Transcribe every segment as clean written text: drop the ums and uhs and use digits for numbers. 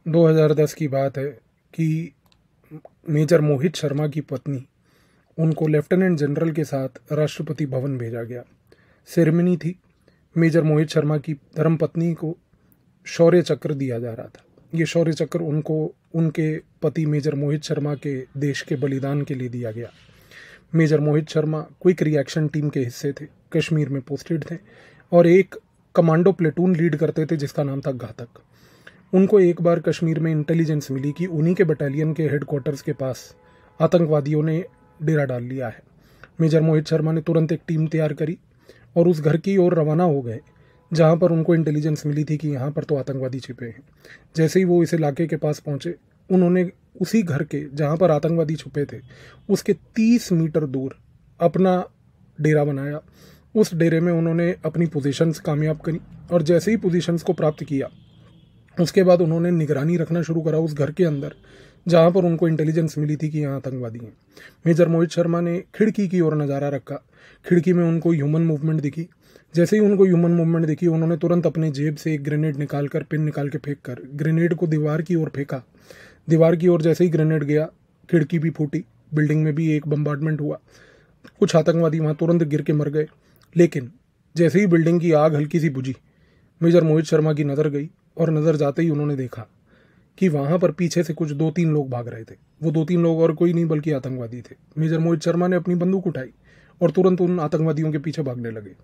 2010 की बात है कि मेजर मोहित शर्मा की पत्नी, उनको लेफ्टिनेंट जनरल के साथ राष्ट्रपति भवन भेजा गया। सेरेमनी थी। मेजर मोहित शर्मा की धर्मपत्नी को शौर्य चक्र दिया जा रहा था। ये शौर्य चक्र उनको उनके पति मेजर मोहित शर्मा के देश के बलिदान के लिए दिया गया। Major Mohit Sharma quick reaction team के हिस्से थे, कश्मीर में पोस्टेड थे और एक कमांडो प्लेटून लीड करते थे जिसका नाम था घातक। उनको एक बार कश्मीर में इंटेलिजेंस मिली कि उन्हीं के बटालियन के हेडक्वार्टर्स के पास आतंकवादियों ने डेरा डाल लिया है। मेजर मोहित शर्मा ने तुरंत एक टीम तैयार करी और उस घर की ओर रवाना हो गए जहां पर उनको इंटेलिजेंस मिली थी कि यहाँ पर तो आतंकवादी छिपे हैं। जैसे ही वो इस इलाके के पास पहुंचे, उन्होंने उसी घर के जहां पर आतंकवादी छुपे थे उसके 30 मीटर दूर अपना डेरा बनाया। उस डेरे में उन्होंने अपनी पोजीशंस कामयाब करी और जैसे ही पोजीशंस को प्राप्त किया उसके बाद उन्होंने निगरानी रखना शुरू करा उस घर के अंदर जहां पर उनको इंटेलिजेंस मिली थी कि यहाँ आतंकवादी हैं। मेजर मोहित शर्मा ने खिड़की की ओर नज़ारा रखा। खिड़की में उनको ह्यूमन मूवमेंट दिखी। जैसे ही उनको ह्यूमन मूवमेंट दिखी, उन्होंने तुरंत अपने जेब से एक ग्रेनेड निकालकर, पिन निकाल के फेंक कर ग्रेनेड को दीवार की ओर फेंका। दीवार की ओर जैसे ही ग्रेनेड गया, खिड़की भी फूटी, बिल्डिंग में भी एक बम्बार्डमेंट हुआ। कुछ आतंकवादी वहां तुरंत गिर के मर गए। लेकिन जैसे ही बिल्डिंग की आग हल्की सी बुझी, मेजर मोहित शर्मा की नज़र गई और नज़र जाते ही उन्होंने देखा कि वहां पर पीछे से कुछ 2-3 लोग भाग रहे थे। वो 2-3 लोग और कोई नहीं बल्कि आतंकवादी थे। मेजर मोहित शर्मा ने अपनी बंदूक उठाई और तुरंत उन आतंकवादियों के पीछे भागने लगे।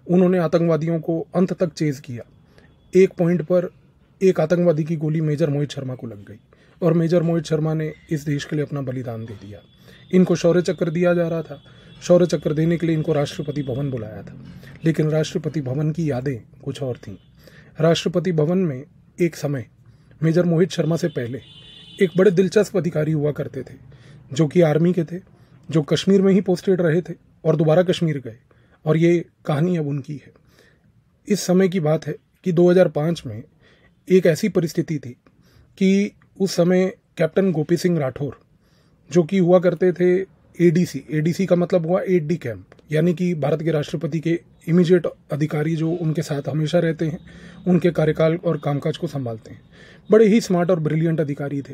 उन्होंने आतंकवादियों को अंत तक चेज किया। एक पॉइंट पर एक आतंकवादी की गोली मेजर मोहित शर्मा को लग गई और मेजर मोहित शर्मा ने इस देश के लिए अपना बलिदान दे दिया। इनको शौर्य चक्र दिया जा रहा था। शौर्य चक्र देने के लिए इनको राष्ट्रपति भवन बुलाया था, लेकिन राष्ट्रपति भवन की यादें कुछ और थीं। राष्ट्रपति भवन में एक समय मेजर मोहित शर्मा से पहले एक बड़े दिलचस्प अधिकारी हुआ करते थे जो कि आर्मी के थे, जो कश्मीर में ही पोस्टेड रहे थे और दोबारा कश्मीर गए, और ये कहानी अब उनकी है। इस समय की बात है कि 2005 में एक ऐसी परिस्थिति थी कि उस समय कैप्टन गोपी सिंह राठौर, जो कि हुआ करते थे एडीसी का मतलब हुआ एड डी कैंप, यानी कि भारत के राष्ट्रपति के इमीडिएट अधिकारी जो उनके साथ हमेशा रहते हैं, उनके कार्यकाल और कामकाज को संभालते हैं। बड़े ही स्मार्ट और ब्रिलियंट अधिकारी थे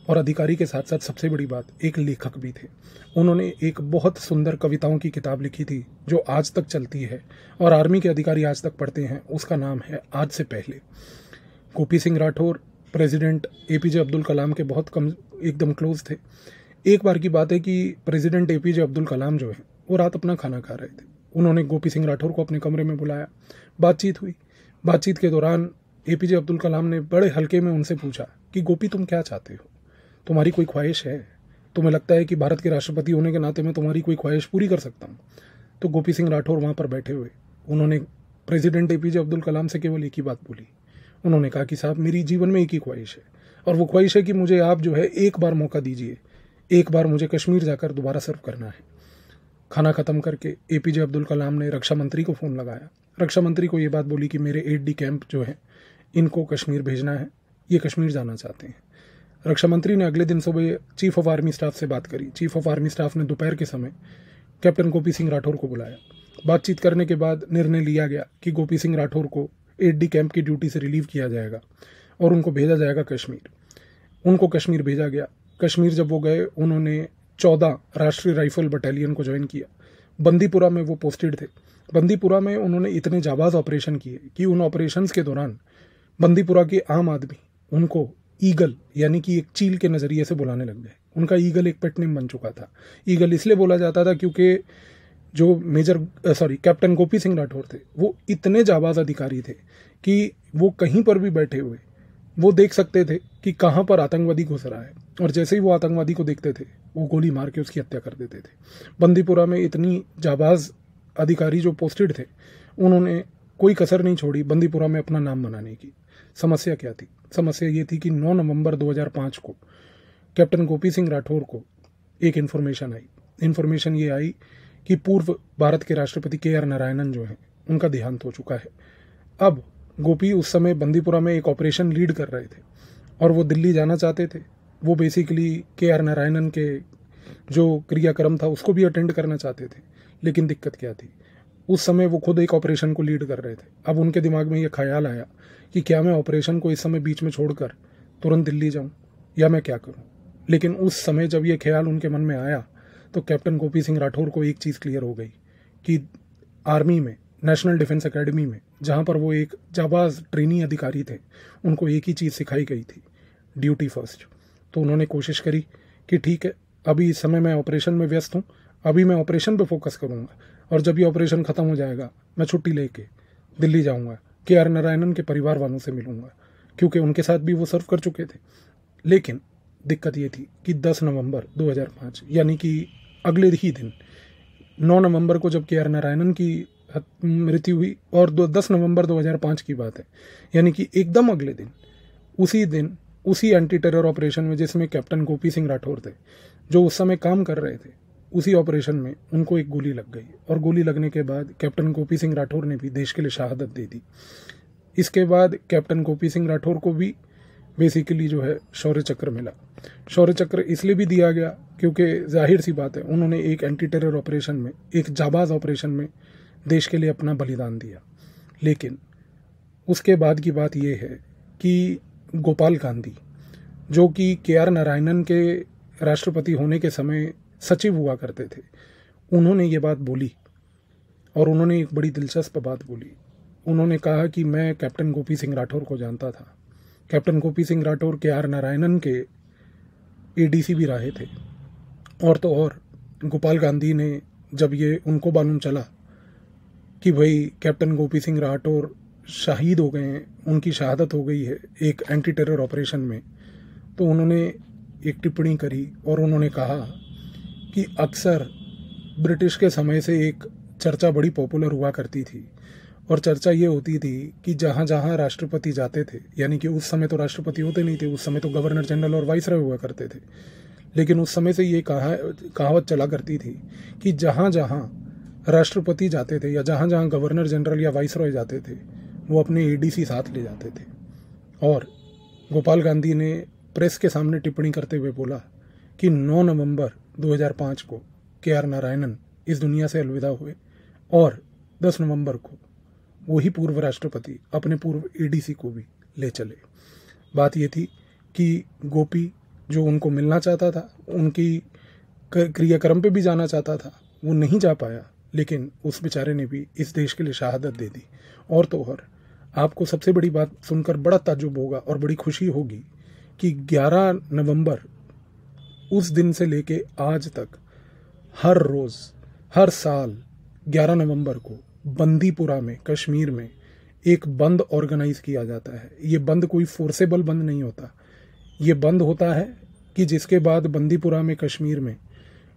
और अधिकारी के साथ साथ सबसे बड़ी बात, एक लेखक भी थे। उन्होंने एक बहुत सुंदर कविताओं की किताब लिखी थी जो आज तक चलती है और आर्मी के अधिकारी आज तक पढ़ते हैं। उसका नाम है आज से पहले। गोपी सिंह राठौर प्रेसिडेंट एपीजे अब्दुल कलाम के बहुत कम एकदम क्लोज थे। एक बार की बात है कि प्रेसिडेंट एपीजे अब्दुल कलाम जो है वो रात अपना खाना खा रहे थे। उन्होंने गोपी सिंह राठौर को अपने कमरे में बुलाया। बातचीत हुई। बातचीत के दौरान एपीजे अब्दुल कलाम ने बड़े हल्के में उनसे पूछा कि गोपी, तुम क्या चाहते हो? तुम्हारी कोई ख्वाहिश है? तुम्हें लगता है कि भारत के राष्ट्रपति होने के नाते मैं तुम्हारी कोई ख्वाहिश पूरी कर सकता हूँ? तो गोपी सिंह राठौर वहाँ पर बैठे हुए, उन्होंने प्रेसिडेंट एपीजे अब्दुल कलाम से केवल एक ही बात बोली। उन्होंने कहा कि साहब, मेरी जीवन में एक ही ख्वाहिश है और वो ख्वाहिश है कि मुझे आप जो है एक बार मौका दीजिए, एक बार मुझे कश्मीर जाकर दोबारा सर्व करना है। खाना खत्म करके एपीजे अब्दुल कलाम ने रक्षा मंत्री को फ़ोन लगाया। रक्षा मंत्री को ये बात बोली कि मेरे 8D कैंप जो है इनको कश्मीर भेजना है, ये कश्मीर जाना चाहते हैं। रक्षा मंत्री ने अगले दिन सुबह चीफ ऑफ आर्मी स्टाफ से बात करी। चीफ ऑफ आर्मी स्टाफ ने दोपहर के समय कैप्टन गोपी सिंह राठौर को बुलाया। बातचीत करने के बाद निर्णय लिया गया कि गोपी सिंह राठौर को 8D कैंप की ड्यूटी से रिलीव किया जाएगा और उनको भेजा जाएगा कश्मीर। उनको कश्मीर भेजा गया। कश्मीर जब वो गए, उन्होंने 14 राष्ट्रीय राइफल बटालियन को ज्वाइन किया। बंदीपुरा में वो पोस्टेड थे। बंदीपुरा में उन्होंने इतने जाबाज ऑपरेशन किए कि उन ऑपरेशंस के दौरान बंदीपुरा के आम आदमी उनको ईगल, यानी कि एक चील के नज़रिए से बुलाने लग गए। उनका ईगल एक पेट नेम बन चुका था। ईगल इसलिए बोला जाता था क्योंकि जो कैप्टन गोपी सिंह राठौर थे वो इतने जाबाज अधिकारी थे कि वो कहीं पर भी बैठे हुए वो देख सकते थे कि कहाँ पर आतंकवादी घुस रहा है, और जैसे ही वो आतंकवादी को देखते थे वो गोली मार के उसकी हत्या कर देते थे। बंदीपुरा में इतनी जाबाज अधिकारी जो पोस्टेड थे, उन्होंने कोई कसर नहीं छोड़ी बंदीपुरा में अपना नाम बनाने की। समस्या क्या थी? समस्या ये थी कि 9 नवंबर 2005 को कैप्टन गोपी सिंह राठौर को एक इन्फॉर्मेशन आई। इन्फॉर्मेशन ये आई कि पूर्व भारत के राष्ट्रपति KR नारायणन जो हैं उनका देहांत हो चुका है। अब गोपी उस समय बंदीपुरा में एक ऑपरेशन लीड कर रहे थे और वो दिल्ली जाना चाहते थे। वो बेसिकली KR नारायणन के जो क्रियाक्रम था उसको भी अटेंड करना चाहते थे। लेकिन दिक्कत क्या थी? उस समय वो खुद एक ऑपरेशन को लीड कर रहे थे। अब उनके दिमाग में ये ख्याल आया कि क्या मैं ऑपरेशन को इस समय बीच में छोड़कर तुरंत दिल्ली जाऊं या मैं क्या करूं। लेकिन उस समय जब ये ख्याल उनके मन में आया तो कैप्टन गोपी सिंह राठौर को एक चीज़ क्लियर हो गई कि आर्मी में, नेशनल डिफेंस एकेडमी में, जहाँ पर वो एक जाबाज ट्रेनी अधिकारी थे, उनको एक ही चीज़ सिखाई गई थी, ड्यूटी फर्स्ट। तो उन्होंने कोशिश करी कि ठीक है, अभी इस समय मैं ऑपरेशन में व्यस्त हूँ, अभी मैं ऑपरेशन पे फोकस करूँगा और जब ये ऑपरेशन ख़त्म हो जाएगा मैं छुट्टी लेके दिल्ली जाऊँगा, KR नारायणन के परिवार वालों से मिलूँगा, क्योंकि उनके साथ भी वो सर्व कर चुके थे। लेकिन दिक्कत ये थी कि 10 नवंबर 2005 यानी कि अगले ही दिन 9 नवंबर को जब KR नारायणन की मृत्यु हुई और 10 नवंबर 2005 की बात है, यानी कि एकदम अगले दिन उसी एंटी टेरर ऑपरेशन में जिसमें कैप्टन गोपी सिंह राठौर थे, जो उस समय काम कर रहे थे, उसी ऑपरेशन में उनको एक गोली लग गई और गोली लगने के बाद कैप्टन गोपी सिंह राठौर ने भी देश के लिए शहादत दे दी। इसके बाद कैप्टन गोपी सिंह राठौर को भी बेसिकली जो है शौर्य चक्र मिला। शौर्य चक्र इसलिए भी दिया गया क्योंकि जाहिर सी बात है, उन्होंने एक एंटी टेरर ऑपरेशन में, एक जाबाज ऑपरेशन में देश के लिए अपना बलिदान दिया। लेकिन उसके बाद की बात यह है कि गोपाल गांधी, जो कि KR नारायणन के राष्ट्रपति होने के समय सचिव हुआ करते थे, उन्होंने ये बात बोली और उन्होंने एक बड़ी दिलचस्प बात बोली। उन्होंने कहा कि मैं कैप्टन गोपी सिंह राठौर को जानता था। कैप्टन गोपी सिंह राठौर KR नारायणन के ADC भी रहे थे। और तो और गोपाल गांधी ने जब ये उनको मालूम चला कि भाई कैप्टन गोपी सिंह राठौर शहीद हो गए हैं, उनकी शहादत हो गई है एक एंटी टेरर ऑपरेशन में, तो उन्होंने एक टिप्पणी करी और उन्होंने कहा कि अक्सर ब्रिटिश के समय से एक चर्चा बड़ी पॉपुलर हुआ करती थी और चर्चा ये होती थी कि जहाँ जहाँ राष्ट्रपति जाते थे, यानी कि उस समय तो राष्ट्रपति होते नहीं थे, उस समय तो गवर्नर जनरल और वाइसरॉय हुआ करते थे, लेकिन उस समय से ये कहावत चला करती थी कि जहाँ जहाँ राष्ट्रपति जाते थे या जहाँ जहाँ गवर्नर जनरल या वाइसरॉय जाते थे, वो अपने ADC साथ ले जाते थे। और गोपाल गांधी ने प्रेस के सामने टिप्पणी करते हुए बोला कि 9 नवंबर 2005 को KR नारायणन इस दुनिया से अलविदा हुए और 10 नवंबर को वही पूर्व राष्ट्रपति अपने पूर्व ADC को भी ले चले। बात ये थी कि गोपी जो उनको मिलना चाहता था, उनकी क्रियाक्रम पे भी जाना चाहता था, वो नहीं जा पाया, लेकिन उस बेचारे ने भी इस देश के लिए शहादत दे दी। और तो और आपको सबसे बड़ी बात सुनकर बड़ा ताज्जुब होगा और बड़ी खुशी होगी कि 11 नवंबर उस दिन से लेके आज तक हर रोज़, हर साल 11 नवंबर को बंदीपुरा में, कश्मीर में एक बंद ऑर्गेनाइज किया जाता है। ये बंद कोई फोर्सेबल बंद नहीं होता। ये बंद होता है कि जिसके बाद बंदीपुरा में, कश्मीर में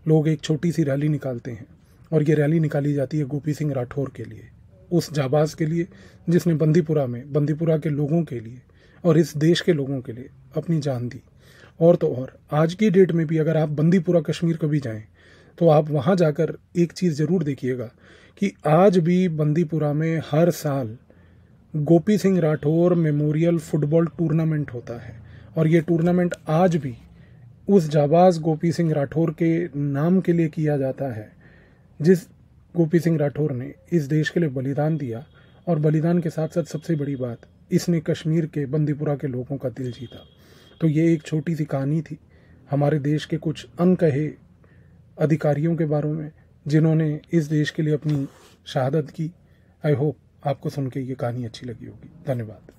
लोग एक छोटी सी रैली निकालते हैं और ये रैली निकाली जाती है गोपी सिंह राठौर के लिए, उस जाबाज के लिए जिसने बंदीपुरा के लोगों के लिए और इस देश के लोगों के लिए अपनी जान दी। और तो और आज की डेट में भी अगर आप बंदीपुरा कश्मीर कभी जाएं तो आप वहां जाकर एक चीज़ ज़रूर देखिएगा कि आज भी बंदीपुरा में हर साल Gopi Singh Rathore memorial football tournament होता है और ये टूर्नामेंट आज भी उस जाबाज गोपी सिंह राठौर के नाम के लिए किया जाता है, जिस गोपी सिंह राठौर ने इस देश के लिए बलिदान दिया। और बलिदान के साथ साथ सबसे बड़ी बात, इसने कश्मीर के, बंदीपुरा के लोगों का दिल जीता। तो ये एक छोटी सी कहानी थी हमारे देश के कुछ अनकहे अधिकारियों के बारे में जिन्होंने इस देश के लिए अपनी शहादत की। आई होप आपको सुन के ये कहानी अच्छी लगी होगी। धन्यवाद।